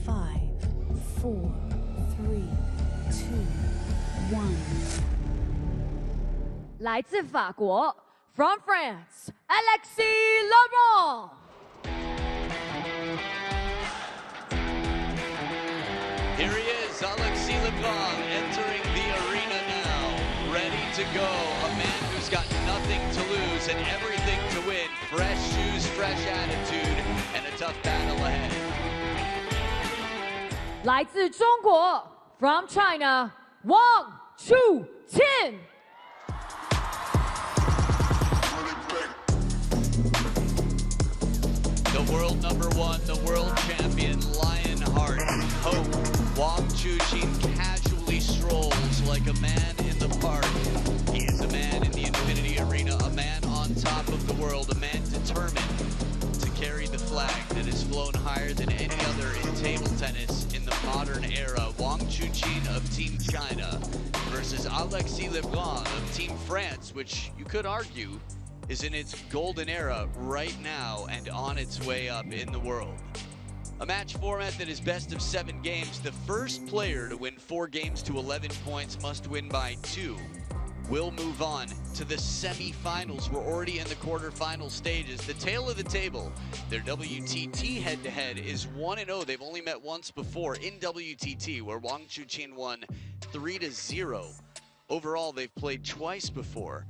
5, 4, 3, 2, 1. 来自法国 ，From France, Alexis Lebrun. Here he is, Alexis Lebrun, entering the arena now, ready to go. A man who's got nothing to lose and everything to win. Fresh shoes, fresh attitude, and a tough battle ahead. 来自中国 ，From China, Wang, Chuqin. The world #1, the world champion, Lionheart, Hope, Wang Chuqin casually strolls like a man in the park. He is a man in the Infinity Arena, a man on top of the world, a man determined to carry the flag that has flown higher than any other in table tennis in the modern era. Wang Chuqin of Team China versus Alexis Lebrun of Team France, which you could argue is in its golden era right now and on its way up in the world. A match format that is best of 7 games. The first player to win 4 games to 11 points must win by 2. We'll move on to the semi-finals. We're already in the quarter-final stages. The tail of the table, their WTT head-to-head is 1-0. They've only met once before in WTT, where Wang Chuqin won 3-0. Overall, they've played twice before,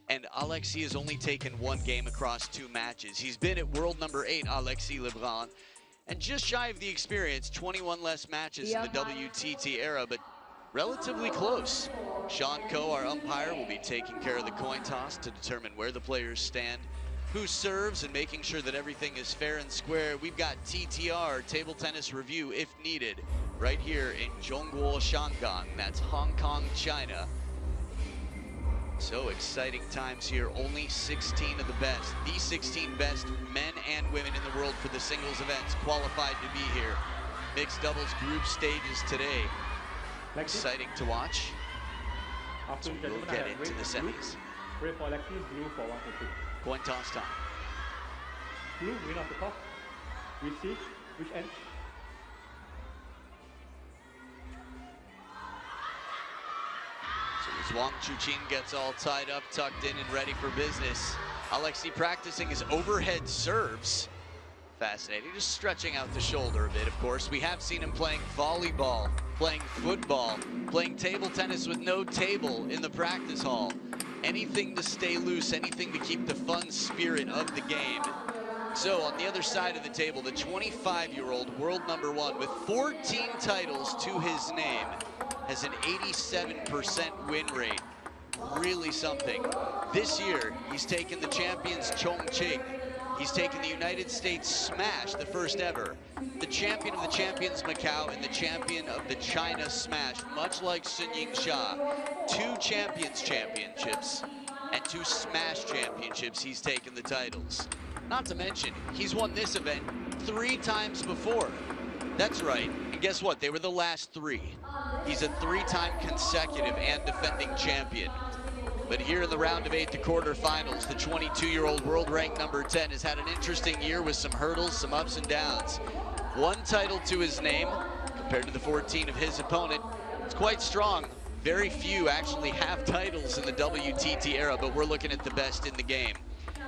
and Alexis has only taken 1 game across 2 matches. He's been at world #8, Alexis Lebrun, and just shy of the experience, 21 less matches in the WTT era, but relatively close. Sean Coe, our umpire, will be taking care of the coin toss to determine where the players stand, who serves, and making sure that everything is fair and square. We've got TTR, Table Tennis Review, if needed, right here in Zhongguo, Shangang. That's Hong Kong, China. So exciting times here. Only 16 of the best, the 16 best men and women in the world for the singles events qualified to be here. Mixed doubles group stages today. Exciting to watch. So we'll get into the semis. Red for Alexis, blue for 1 to 2. Coin toss time. Blue, win of the toss. We see which end. As Wang Chuqin gets all tied up, tucked in, and ready for business. Alexis practicing his overhead serves. Fascinating, just stretching out the shoulder a bit, of course. We have seen him playing volleyball, playing football, playing table tennis with no table in the practice hall. Anything to stay loose, anything to keep the fun spirit of the game. So on the other side of the table, the 25-year-old world #1 with 14 titles to his name has an 87% win rate. Really something. This year, he's taken the champions Chuqin. He's taken the United States Smash, the first ever, the champion of the champions Macau, and the champion of the China Smash, much like Sun Yingxia. 2 champions championships and 2 Smash championships. He's taken the titles. Not to mention, he's won this event 3 times before. That's right, and guess what? They were the last 3. He's a 3-time consecutive and defending champion. But here in the round of 8, the quarterfinals, the 22-year-old world ranked #10 has had an interesting year with some hurdles, some ups and downs. 1 title to his name compared to the 14 of his opponent. It's quite strong. Very few actually have titles in the WTT era, but we're looking at the best in the game.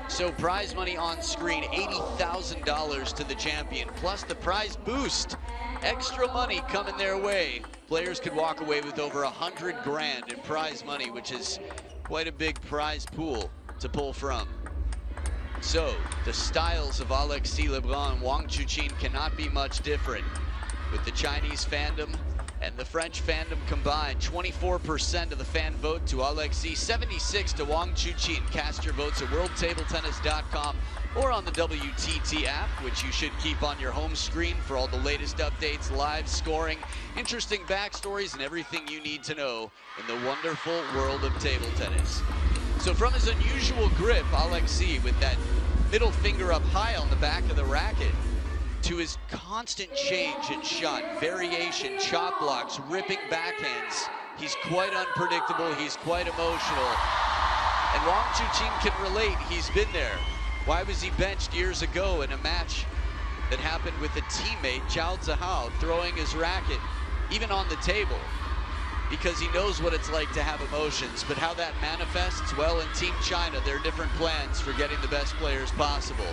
So prize money on screen, $80,000 to the champion, plus the prize boost. Extra money coming their way. Players could walk away with over 100 grand in prize money, which is quite a big prize pool to pull from. So the styles of Alexis Lebrun and Wang Chuqin cannot be much different. With the Chinese fandom and the French fandom combined, 24% of the fan vote to Alexis, 76% to Wang Chuqin. Cast your votes at worldtabletennis.com or on the WTT app, which you should keep on your home screen for all the latest updates, live scoring, interesting backstories, and everything you need to know in the wonderful world of table tennis. So from his unusual grip, Alexis, with that middle finger up high on the back of the racket, to his constant change in shot, variation, chop blocks, ripping backhands. He's quite unpredictable, he's quite emotional. And Wang Chuqin can relate, he's been there. Why was he benched years ago in a match that happened with a teammate, Zhao Zihao, throwing his racket even on the table because he knows what it's like to have emotions. But how that manifests, well, in Team China, there are different plans for getting the best players possible.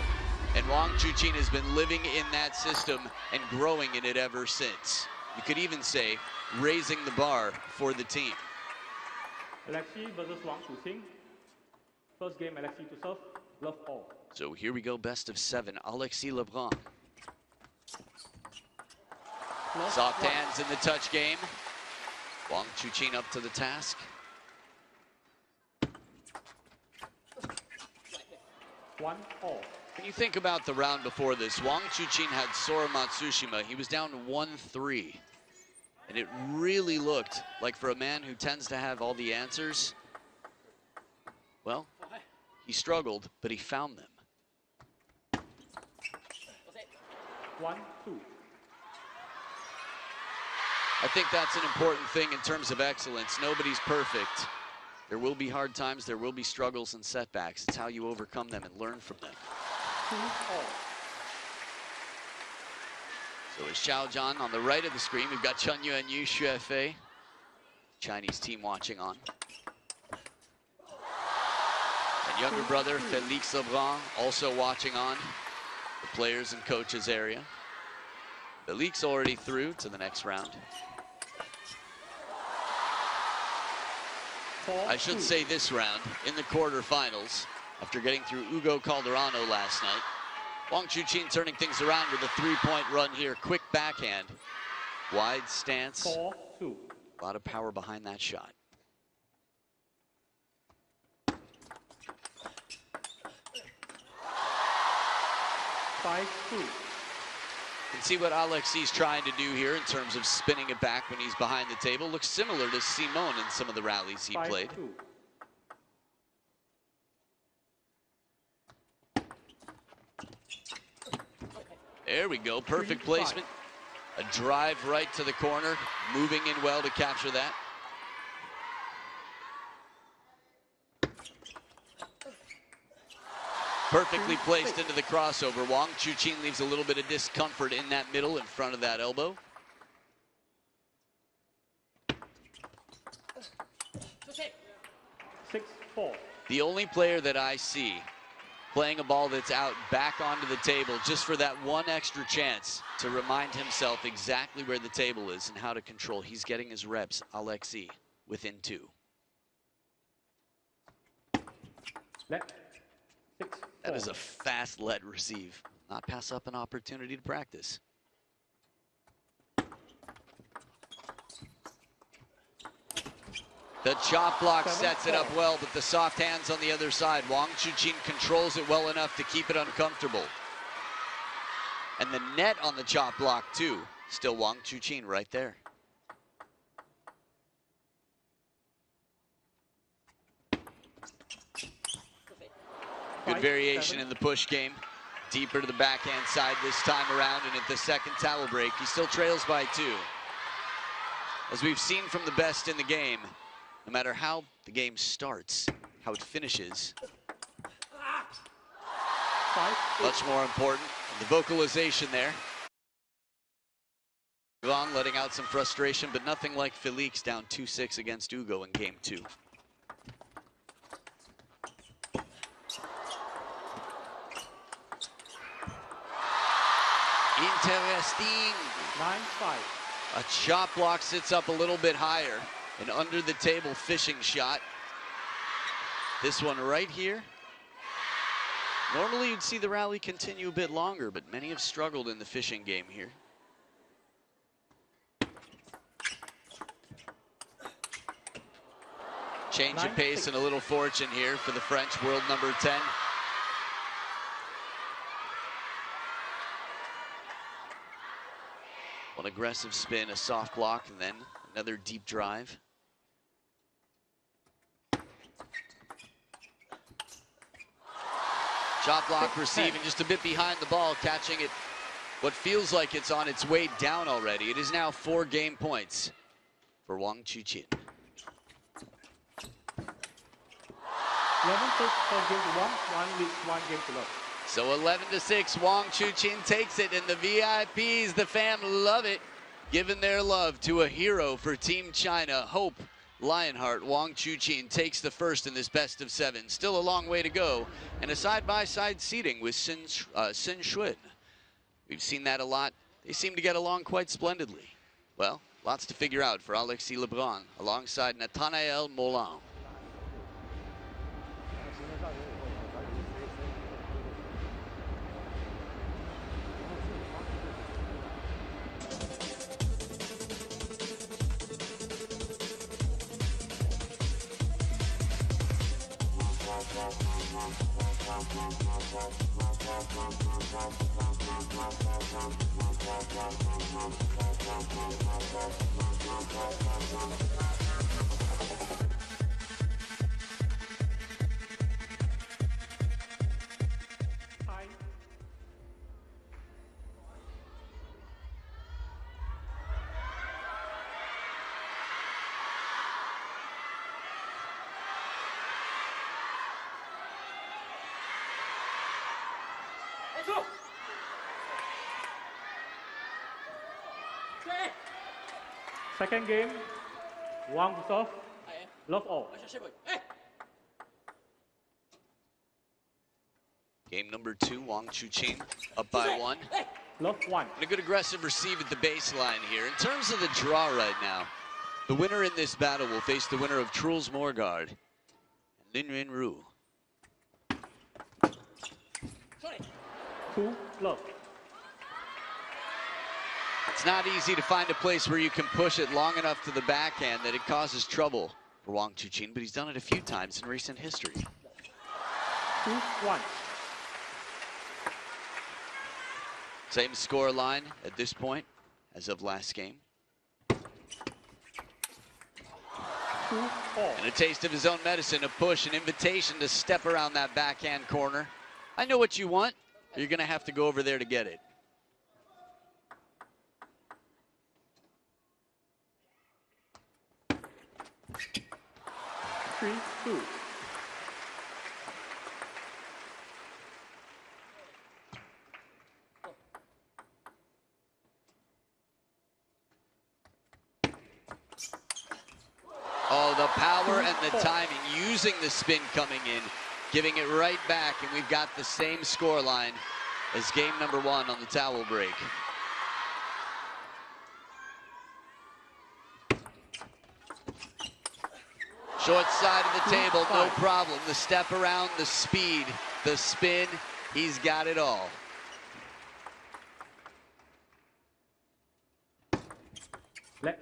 And Wang Chuqin has been living in that system and growing in it ever since. You could even say raising the bar for the team. Alexis versus Wang Chuqin. First game, Alexis to serve. Love all. So here we go, best of 7. Alexis Lebrun. Soft hands in the touch game. Wang Chuqin up to the task. 1-all. When you think about the round before this, Wang Chuqin had Sora Matsushima. He was down 1-3. And it really looked like, for a man who tends to have all the answers, well, he struggled, but he found them. 1-2. I think that's an important thing in terms of excellence. Nobody's perfect. There will be hard times, there will be struggles and setbacks. It's how you overcome them and learn from them. 2-all. So is Xiaojian on the right of the screen. We've got Chen Yuan Yu, Xue Fei, Chinese team watching on. And younger brother, Felix Lebrun, also watching on the players and coaches area. Felix already through to the next round. I should say this round, in the quarterfinals, after getting through Ugo Calderano last night, Wang Chuqin turning things around with a 3-point run here. Quick backhand, wide stance. 4-2. A lot of power behind that shot. 5-2. And see what Alexis trying to do here in terms of spinning it back when he's behind the table. Looks similar to Simon in some of the rallies he played. 5-2. There we go, perfect placement. A drive right to the corner, moving in well to capture that. Perfectly placed into the crossover. Wang Chuqin leaves a little bit of discomfort in that middle in front of that elbow. Okay. 6-4. The only player that I see playing a ball that's out back onto the table just for that one extra chance to remind himself exactly where the table is and how to control. He's getting his reps, Alexis, within 2. Let. 6-4. That is a fast let receive. Not pass up an opportunity to practice. The chop block sets it up well, but the soft hands on the other side. Wang Chuqin controls it well enough to keep it uncomfortable. And the net on the chop block too. Still Wang Chuqin right there. Good variation in the push game. Deeper to the backhand side this time around, and at the second towel break, he still trails by 2. As we've seen from the best in the game, no matter how the game starts, how it finishes, much more important. The vocalization there. Wang letting out some frustration, but nothing like Felix down 2-6 against Ugo in game 2. Interesting. 9-5. A chop block sits up a little bit higher. An under the table fishing shot. This one right here. Normally you'd see the rally continue a bit longer, but many have struggled in the fishing game here. Change of pace and a little fortune here for the French world number 10. One aggressive spin, a soft block, and then another deep drive. Chop block receiving just a bit behind the ball, catching it what feels like it's on its way down already. It is now 4 game points for Wang Chuqin. 11-6 for game to 1, 1 leads 1 game to love. So 11-6, Wang Chuqin takes it, and the VIPs, the fam, love it, giving their love to a hero for Team China. Hope Lionheart, Wang Chuqin takes the first in this best of 7. Still a long way to go, and a side-by-side seating with Sin Shuin. We've seen that a lot. They seem to get along quite splendidly. Well, lots to figure out for Alexis Lebrun alongside Nathanael Moulin. Second game, Wang to serve, love all. Game number 2, Wang Chuqin up by 1. Love 1. And a good aggressive receive at the baseline here. In terms of the draw right now, the winner in this battle will face the winner of Truls Morgard and Lin Rinru. 2, love. It's not easy to find a place where you can push it long enough to the backhand that it causes trouble for Wang Chuqin, but he's done it a few times in recent history. 2, 1. Same score line at this point as of last game. 2, 4. And a taste of his own medicine, a push, an invitation to step around that backhand corner. I know what you want. You're going to have to go over there to get it. 3, 2. Oh, the power and the timing, using the spin coming in, giving it right back, and we've got the same score line as game number 1 on the towel break. Short side of the table, no problem. The step around, the speed, the spin, he's got it all. Left,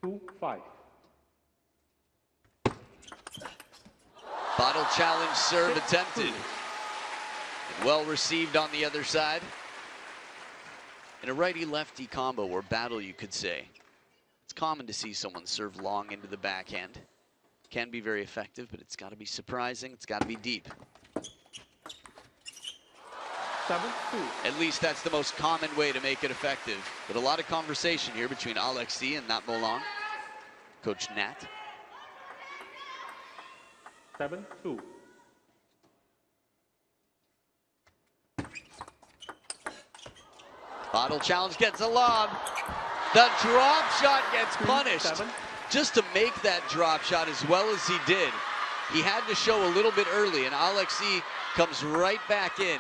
2, 5. Bottle challenge serve attempted. Well received on the other side. In a righty-lefty combo or battle, you could say, it's common to see someone serve long into the backhand. Can be very effective, but it's got to be surprising. It's got to be deep. 7, 2. At least that's the most common way to make it effective. But a lot of conversation here between Alexis and Nat Moulin. Coach Nat. 7, 2. Bottle challenge gets a lob. The drop shot gets punished. 7. Just to make that drop shot as well as he did, he had to show a little bit early, and Alexis comes right back in.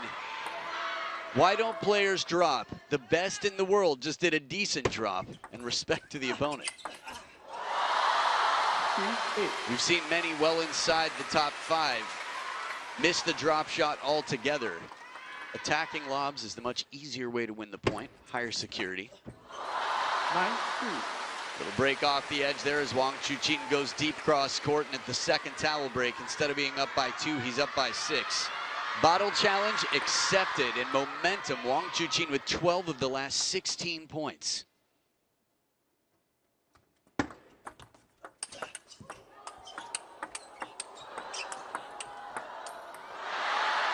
Why don't players drop? The best in the world just did a decent drop, and respect to the opponent. 3, 8. We've seen many well inside the top 5 miss the drop shot altogether. Attacking lobs is the much easier way to win the point, higher security. 9, 2. Little break off the edge there as Wang Chuqin goes deep cross court, and at the second towel break, instead of being up by 2, he's up by 6. Bottle challenge accepted, and momentum. Wang Chuqin with 12 of the last 16 points.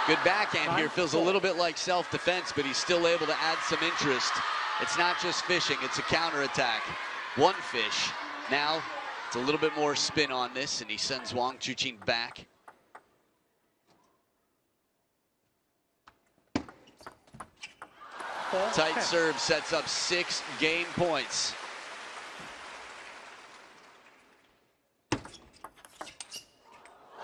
Good backhand here, feels a little bit like self-defense, but he's still able to add some interest. It's not just fishing, it's a counterattack. One fish. Now, it's a little bit more spin on this, and he sends Wang Chuqin back. Tight serve sets up 6 game points.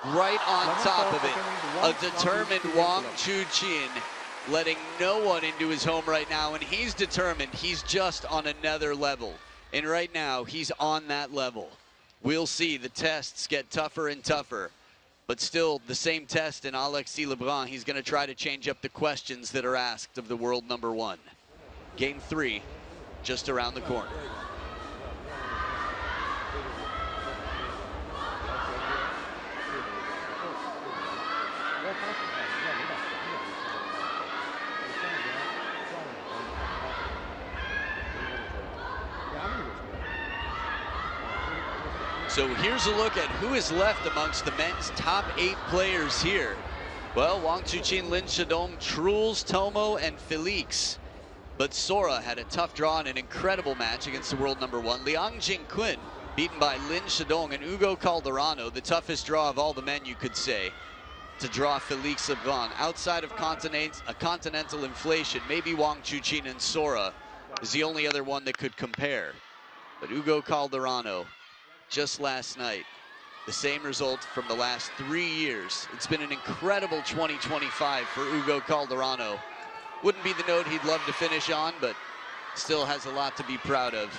Right on top of it, a determined Wang Chuqin, letting no one into his home right now, and he's determined. He's just on another level, and right now he's on that level. We'll see. The tests get tougher and tougher, but still the same test in Alexis Lebrun. He's going to try to change up the questions that are asked of the world #1. Game 3, just around the corner. So here's a look at who is left amongst the men's top 8 players here. Well, Wang Chuqin, Lin Shidong, Truls, Tomo, and Felix. But Sora had a tough draw in an incredible match against the world #1. Liang Jingquin beaten by Lin Shidong and Hugo Calderano, the toughest draw of all the men, you could say, to draw Felix Lebrun. Outside of continental inflation, maybe Wang Chuqin and Sora is the only other one that could compare. But Hugo Calderano, just last night, the same result from the last 3 years. It's been an incredible 2025 for Hugo Calderano. Wouldn't be the note he'd love to finish on, but still has a lot to be proud of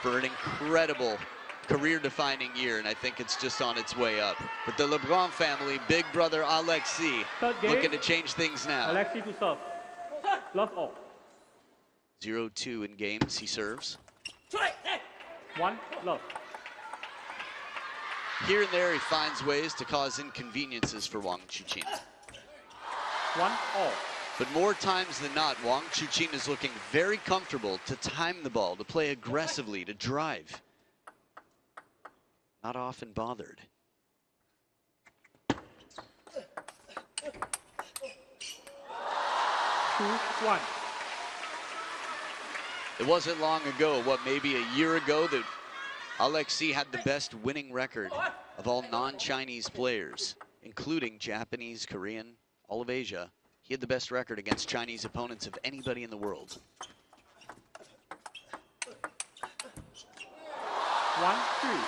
for an incredible career-defining year, and I think it's just on its way up. But the Lebrun family, big brother Alexis, looking to change things now. Alexis to serve. Love all. 0-2 in games, he serves. 1 love. Here and there, he finds ways to cause inconveniences for Wang Chuqin. 1 all. But more times than not, Wang Chuqin is looking very comfortable to time the ball, to play aggressively, to drive. Not often bothered. 2-1. It wasn't long ago, what, maybe a year ago, that Alexis had the best winning record of all non-Chinese players, including Japanese, Korean, all of Asia. He had the best record against Chinese opponents of anybody in the world. 1-3.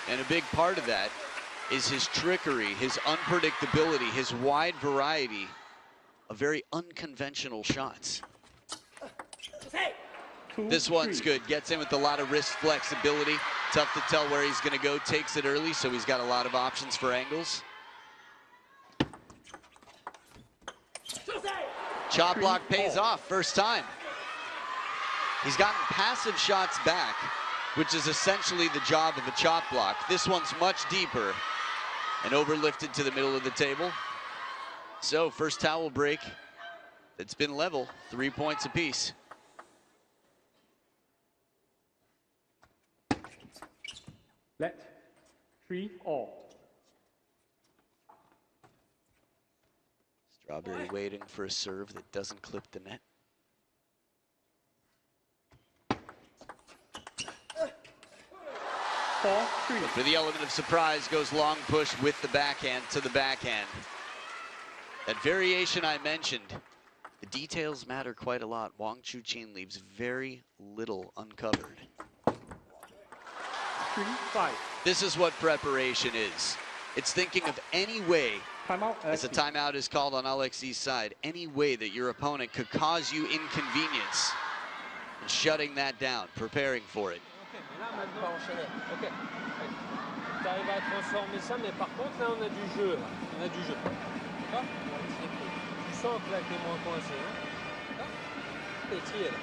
And a big part of that is his trickery, his unpredictability, his wide variety of very unconventional shots. This one's good. Gets in with a lot of wrist flexibility. Tough to tell where he's going to go. Takes it early, so he's got a lot of options for angles. Chop block pays off, first time. He's gotten passive shots back, which is essentially the job of a chop block. This one's much deeper and overlifted to the middle of the table. So first towel break, it's been level, 3 points apiece. Let 3 all. Strawberry waiting for a serve that doesn't clip the net. For the element of surprise, goes long push with the backhand to the backhand. That variation I mentioned, the details matter quite a lot. Wang Chuqin leaves very little uncovered. 3-5. This is what preparation is. It's thinking of any way, Timeout, as a timeout is called on Alexis' side, any way that your opponent could cause you inconvenience, and shutting that down, preparing for it. Ok. Tu arrives à transformer ça, mais par contre, là, on a du jeu. On a du jeu. D'accord? Tu sens que là, t'es moins coincé. D'accord? T'es trié, là.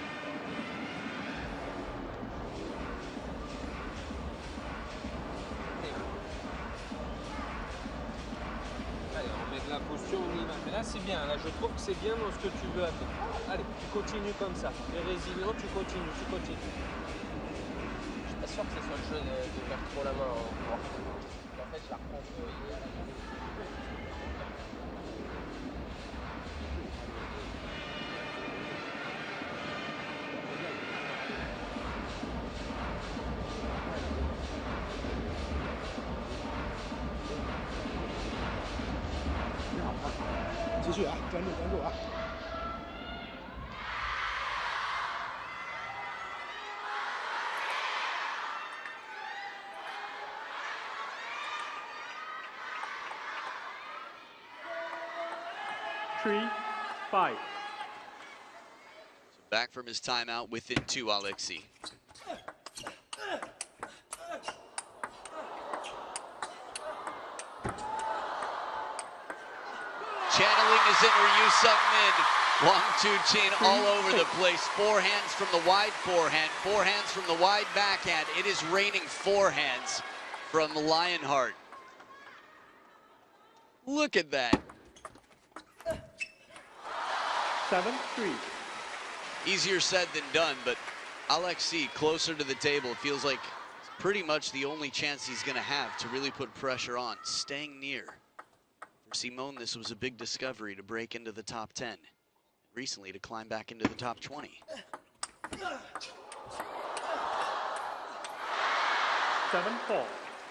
Allez, on met de la posture, on y va. Mais là, c'est bien. Là, je trouve que c'est bien dans ce que tu veux atteindre. Allez, tu continues comme ça. Tu es résilient, tu continues, tu continues. Je suis pas sûr que ce soit le jeu de faire trop la main en fait, je la reprends pour 3-5. So back from his timeout within 2, Alexis. Channeling his inner Yu Sung Min. Wang Chuqin all over the place. Forehands from the wide forehand, forehands from the wide backhand. It is raining forehands from Lionheart. Look at that. 7-3. Easier said than done, but Alexis closer to the table. It feels like pretty much the only chance he's going to have to really put pressure on, staying near. For Simone, this was a big discovery to break into the top 10. Recently to climb back into the top 20. 7-4.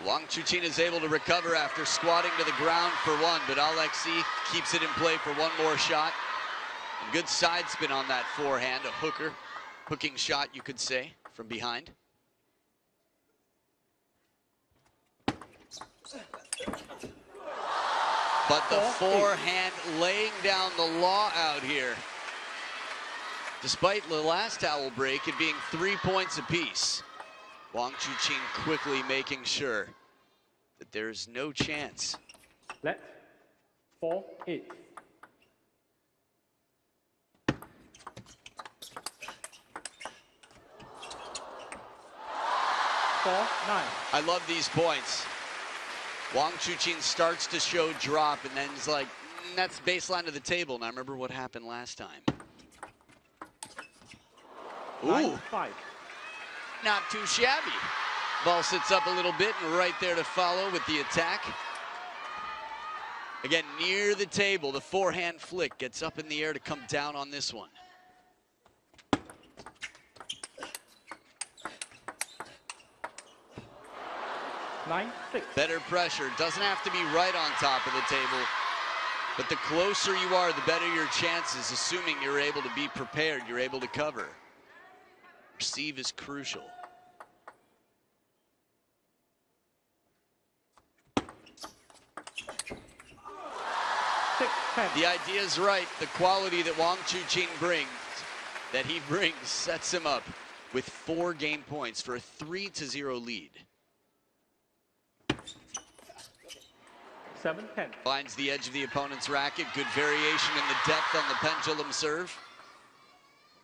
Wang Chuqin is able to recover after squatting to the ground for one, but Alexis keeps it in play for one more shot. And good side spin on that forehand, a hooking shot, you could say, from behind. But the forehand laying down the law out here. Despite the last towel break, it being 3 points apiece. Wang Chuqin quickly making sure that there's no chance. Let 4-8. 4-9. I love these points. Wang Chuqin starts to show drop and then he's like, that's baseline of the table. And I remember what happened last time. Ooh, 9-5. not too shabby. Ball sits up a little bit and right there to follow with the attack. Again, near the table, the forehand flick gets up in the air to come down on this one. Better pressure, doesn't have to be right on top of the table, but the closer you are, the better your chances, assuming you're able to be prepared, you're able to cover. Receive is crucial. The idea is right. The quality that Wang Chuqin brings, sets him up with 4 game points for a 3-0 lead. 7-10. Finds the edge of the opponent's racket. Good variation in the depth on the pendulum serve.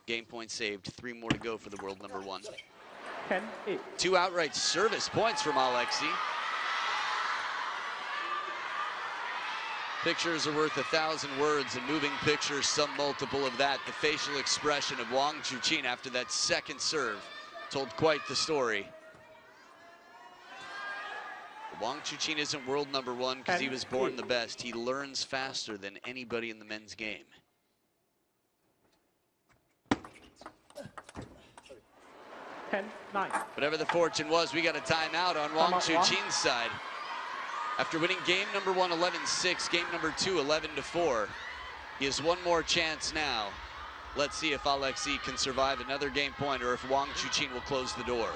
Game point saved. 3 more to go for the world number 1. 10-8. 2 outright service points from Alexis. Pictures are worth 1,000 words, and moving pictures some multiple of that. The facial expression of Wang Chuqin after that second serve told quite the story. Wang Chuqin isn't world number 1 because he was born the best. He learns faster than anybody in the men's game. 10-9. Whatever the fortune was, we got a timeout on Wang Chuqin's side. After winning game number 1, 11-6, game number 2, 11-4. He has one more chance now. Let's see if Alexis can survive another game point or if Wang Chuqin will close the door.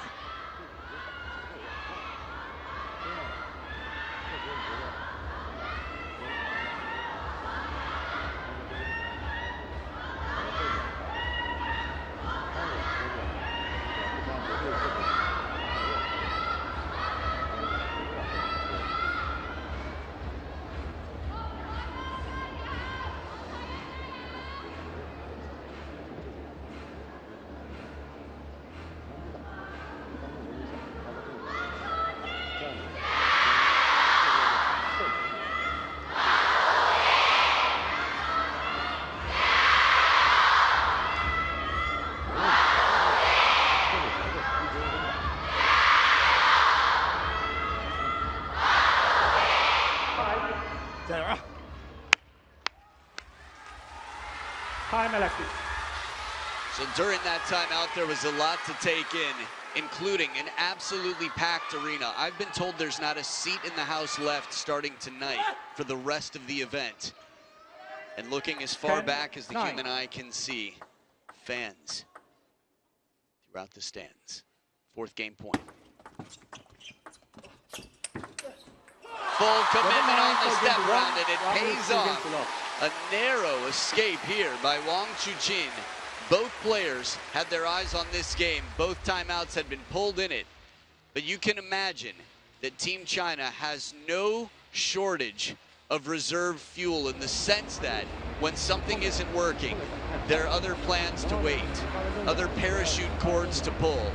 Time, Alexis. So during that timeout, there was a lot to take in, including an absolutely packed arena. I've been told there's not a seat in the house left starting tonight for the rest of the event. And looking as far back as the human eye can see, fans throughout the stands. 4th game point. Full commitment on the step round, and it pays off. A narrow escape here by Wang Chuqin. Both players had their eyes on this game. Both timeouts had been pulled in it. But you can imagine that Team China has no shortage of reserve fuel in the sense that when something isn't working, there are other plans to wait, other parachute cords to pull.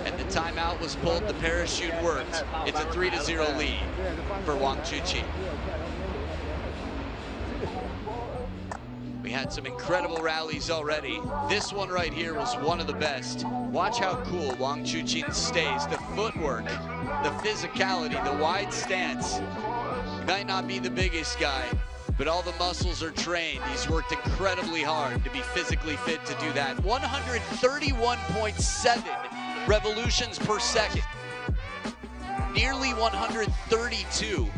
And the timeout was pulled, the parachute worked. It's a 3-0 lead for Wang Chuqin. We had some incredible rallies already. This one right here was one of the best. Watch how cool Wang Chuqin stays. The footwork, the physicality, the wide stance. He might not be the biggest guy, but all the muscles are trained. He's worked incredibly hard to be physically fit to do that. 131.7 revolutions per second. Nearly 132.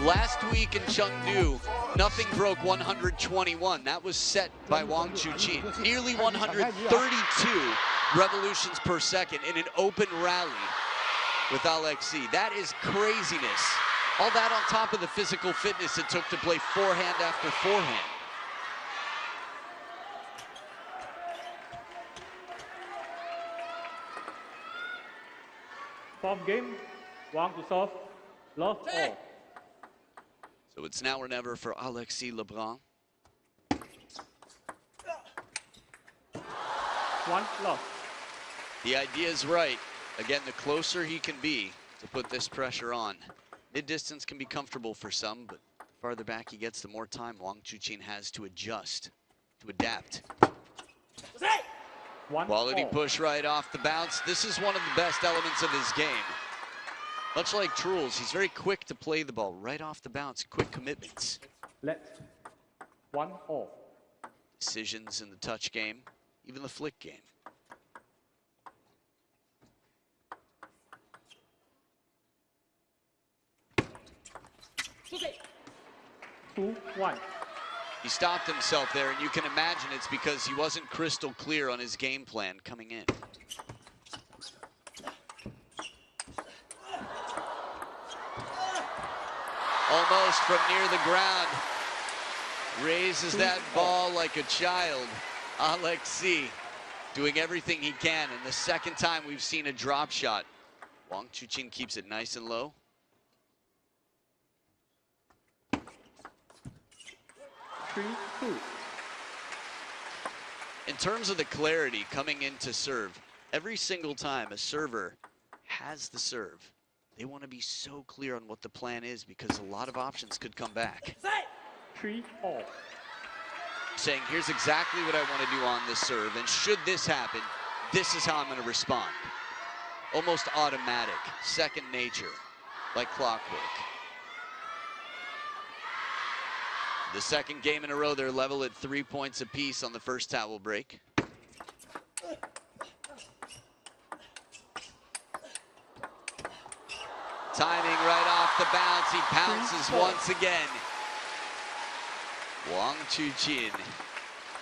Last week in Chengdu, nothing broke 121. That was set by Wang Chuqin. Nearly 132 revolutions per second in an open rally with Alexis. That is craziness. All that on top of the physical fitness it took to play forehand after forehand. Fourth game, Wang to serve, love all. So it's now or never for Alexis Lebrun. One loss. The idea is right. Again, the closer he can be to put this pressure on. Mid-distance can be comfortable for some, but farther back he gets, the more time Wang Chuqin has to adjust, to adapt. Quality push right off the bounce. This is one of the best elements of his game. Much like Truls, he's very quick to play the ball right off the bounce, quick commitments. Let 1-all. Decisions in the touch game, even the flick game. Okay. 2-1. He stopped himself there, and you can imagine it's because he wasn't crystal clear on his game plan coming in. Almost from near the ground. Raises that ball like a child. Alexis doing everything he can, and the second time we've seen a drop shot. Wang Chuqin keeps it nice and low. 3-2. In terms of the clarity coming into serve, every single time a server has the serve, they want to be so clear on what the plan is because a lot of options could come back. 3-all. Saying, here's exactly what I want to do on this serve, and should this happen, this is how I'm going to respond. Almost automatic, second nature, like clockwork. The second game in a row, they're level at 3 points apiece on the first towel break. Timing right off the bounce, he pounces once again. Wang Chuqin,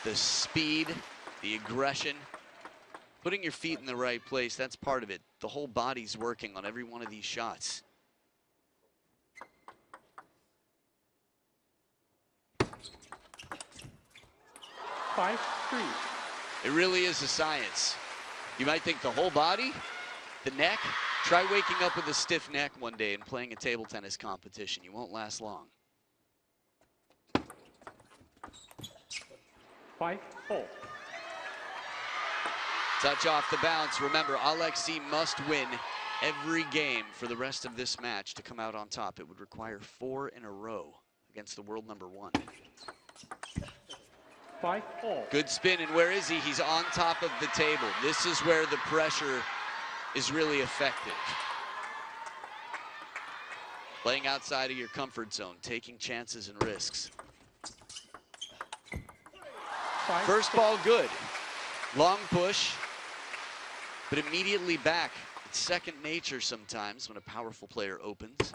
the speed, the aggression, putting your feet in the right place, that's part of it. The whole body's working on every one of these shots. Five, 3. It really is a science. You might think the whole body, the neck. Try waking up with a stiff neck one day and playing a table tennis competition. You won't last long. 5-4. Touch off the bounce. Remember, Alexis must win every game for the rest of this match to come out on top. It would require 4 in a row against the world number 1. 5-all. Good spin, and where is he? He's on top of the table. This is where the pressure is really effective. Playing outside of your comfort zone, taking chances and risks. First ball good. Long push, but immediately back. It's second nature sometimes when a powerful player opens.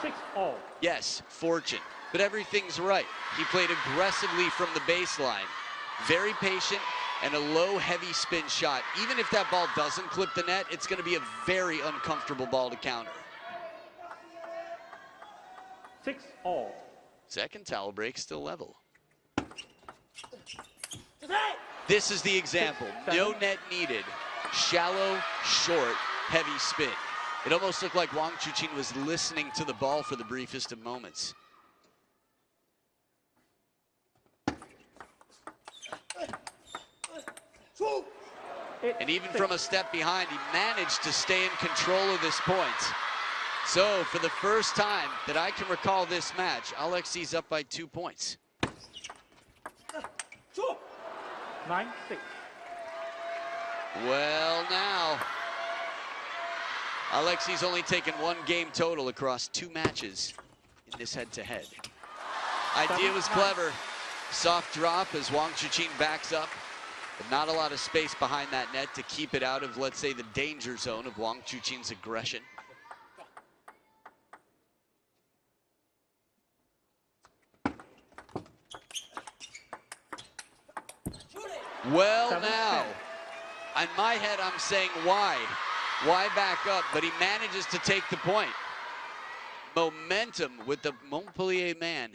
6-all. Yes, fortune, but everything's right. He played aggressively from the baseline. Very patient and a low, heavy spin shot. Even if that ball doesn't clip the net, it's going to be a very uncomfortable ball to counter. 6-all. Second towel break, still level. This is the example. No net needed. Shallow, short, heavy spin. It almost looked like Wang Chuqin was listening to the ball for the briefest of moments. And even from a step behind, he managed to stay in control of this point. So for the first time that I can recall this match, Alexis up by 2 points. 9-6. Well, now, Alexis only taken 1 game total across 2 matches in this head-to-head. Idea was clever. Soft drop as Wang Chuqin backs up, but not a lot of space behind that net to keep it out of, let's say, the danger zone of Wang Chuqin's aggression. Well, now, in my head, I'm saying why? Why back up? But he manages to take the point. Momentum with the Montpellier man.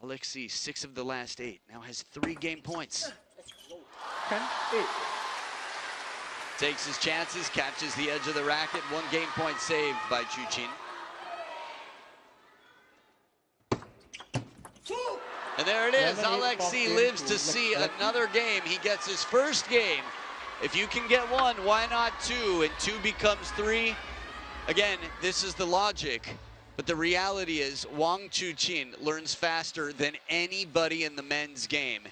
Alexis, 6 of the last 8, now has 3 game points. 10-8. Takes his chances, catches the edge of the racket. 1 game point saved by Chuqin. And there it is. Alexis lives to see another game. He gets his first game. If you can get 1, why not 2? And 2 becomes 3. Again, this is the logic. But the reality is Wang Chuqin learns faster than anybody in the men's game.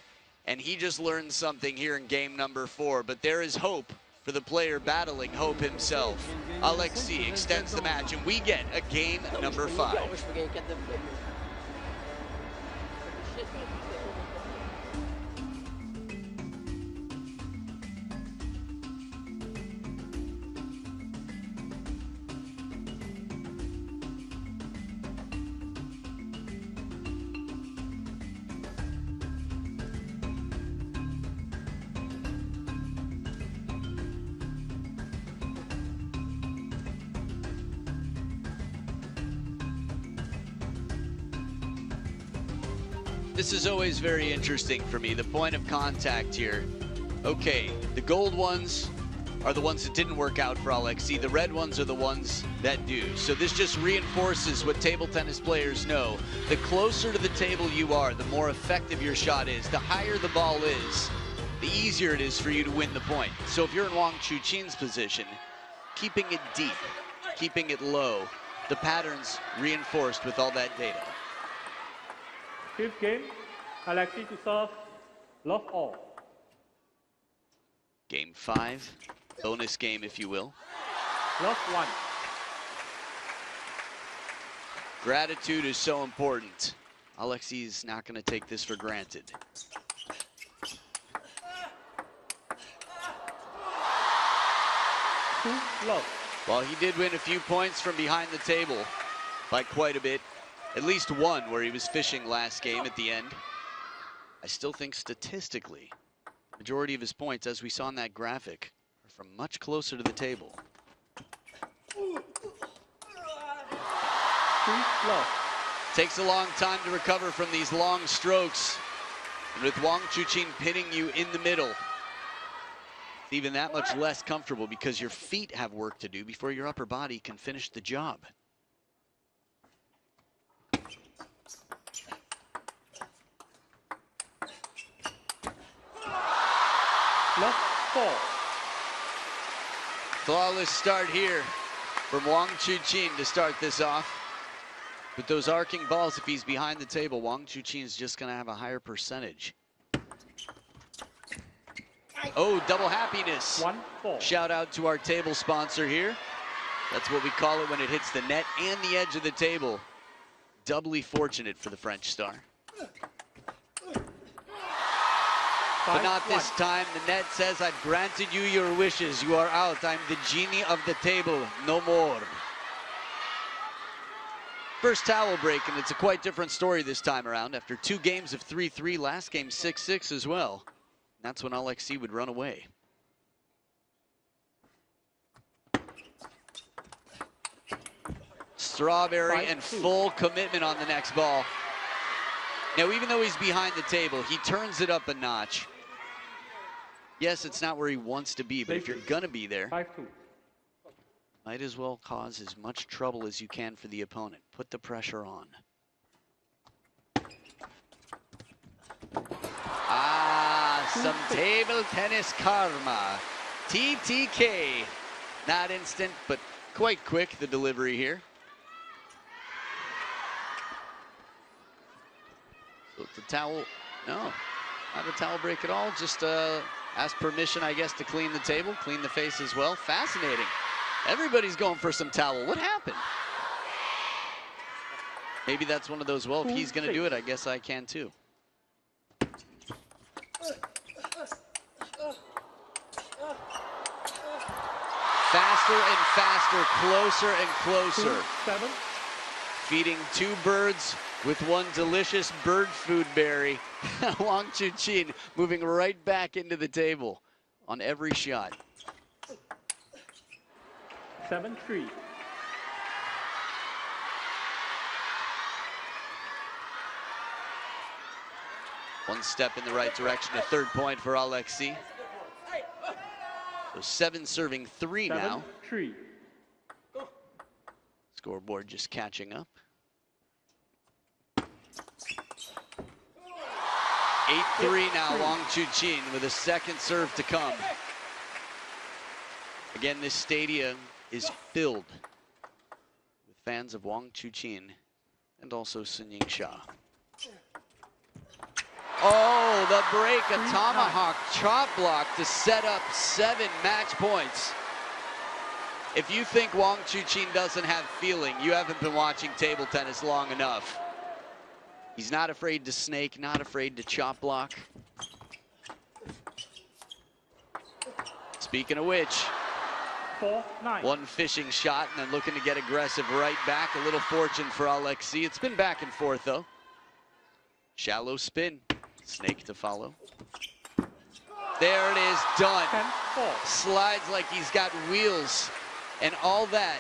And he just learned something here in game number 4. But there is hope for the player battling hope himself. Alexis extends the match, and we get a game number 5. This is always very interesting for me, the point of contact here. Okay, the gold ones are the ones that didn't work out for Alexis. The red ones are the ones that do. So this just reinforces what table tennis players know. The closer to the table you are, the more effective your shot is. The higher the ball is, the easier it is for you to win the point. So if you're in Wang Chuqin's position, keeping it deep, keeping it low, the pattern's reinforced with all that data. 5th game, Alexis to serve, love all. Game 5, bonus game if you will. Love 1. Gratitude is so important. Alexis is not going to take this for granted. Love. While he did win a few points from behind the table by quite a bit, at least 1 where he was fishing last game at the end, I still think statistically, the majority of his points, as we saw in that graphic, are from much closer to the table. Love. Takes a long time to recover from these long strokes. And with Wang Chuqin pinning you in the middle, it's even that much less comfortable because your feet have work to do before your upper body can finish the job. Love 4. Flawless start here from Wang Chuqin to start this off. With those arcing balls, if he's behind the table, Wang Chuqin is just going to have a higher percentage. Oh, double happiness. 1-4. Shout out to our table sponsor here. That's what we call it when it hits the net and the edge of the table. Doubly fortunate for the French star. But not this time. The net says, I've granted you your wishes. You are out. I'm the genie of the table. No more. First towel break, and it's a quite different story this time around. After 2 games of 3-3, last game 6-6 as well. That's when Alexis would run away. Strawberry and full commitment on the next ball. Now, even though he's behind the table, he turns it up a notch. Yes, it's not where he wants to be, but if you're gonna be there, 5-2. might as well cause as much trouble as you can for the opponent. Put the pressure on. Some table tennis karma. TTK. Not instant, but quite quick, the delivery here. So it's a towel. No, not a towel break at all. Just ask permission, I guess, to clean the table, clean the face as well. Fascinating. Everybody's going for some towel. What happened? Maybe that's one of those, well, if he's going to do it, I guess I can too. Faster and faster, closer and closer. 7. Feeding 2 birds with 1 delicious bird food berry. Wang Chuqin moving right back into the table on every shot. 7-3. One step in the right direction, a 3rd point for Alexis. So 7 serving 3 now. 7-3. Scoreboard just catching up. 8-3 now, Wang Chuqin with a 2nd serve to come. Again, this stadium is filled with fans of Wang Chuqin and also Sun Ying-sha. Oh, the break, a tomahawk chop block to set up 7 match points. If you think Wang Chuqin doesn't have feeling, you haven't been watching table tennis long enough. He's not afraid to snake, not afraid to chop block. Speaking of which, 4-9. 1 fishing shot and then looking to get aggressive right back. A little fortune for Alexis. It's been back and forth though. Shallow spin. Snake to follow. There it is, done. 10-4. Slides like he's got wheels and all that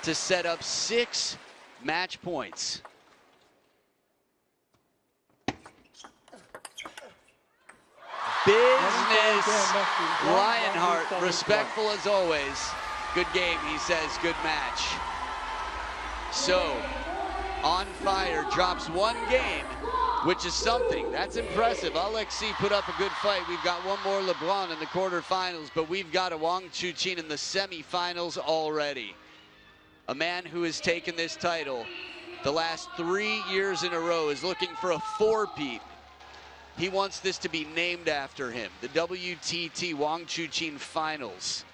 to set up 6 match points. Business. Lionheart, respectful as always. Good game, he says, good match. So, on fire, drops 1 game, which is something. That's impressive. Alexis put up a good fight. We've got 1 more Lebrun in the quarterfinals, but we've got a Wang Chuqin in the semifinals already. A man who has taken this title the last 3 years in a row is looking for a 4-peat. He wants this to be named after him, the WTT Wang Chuqin Finals.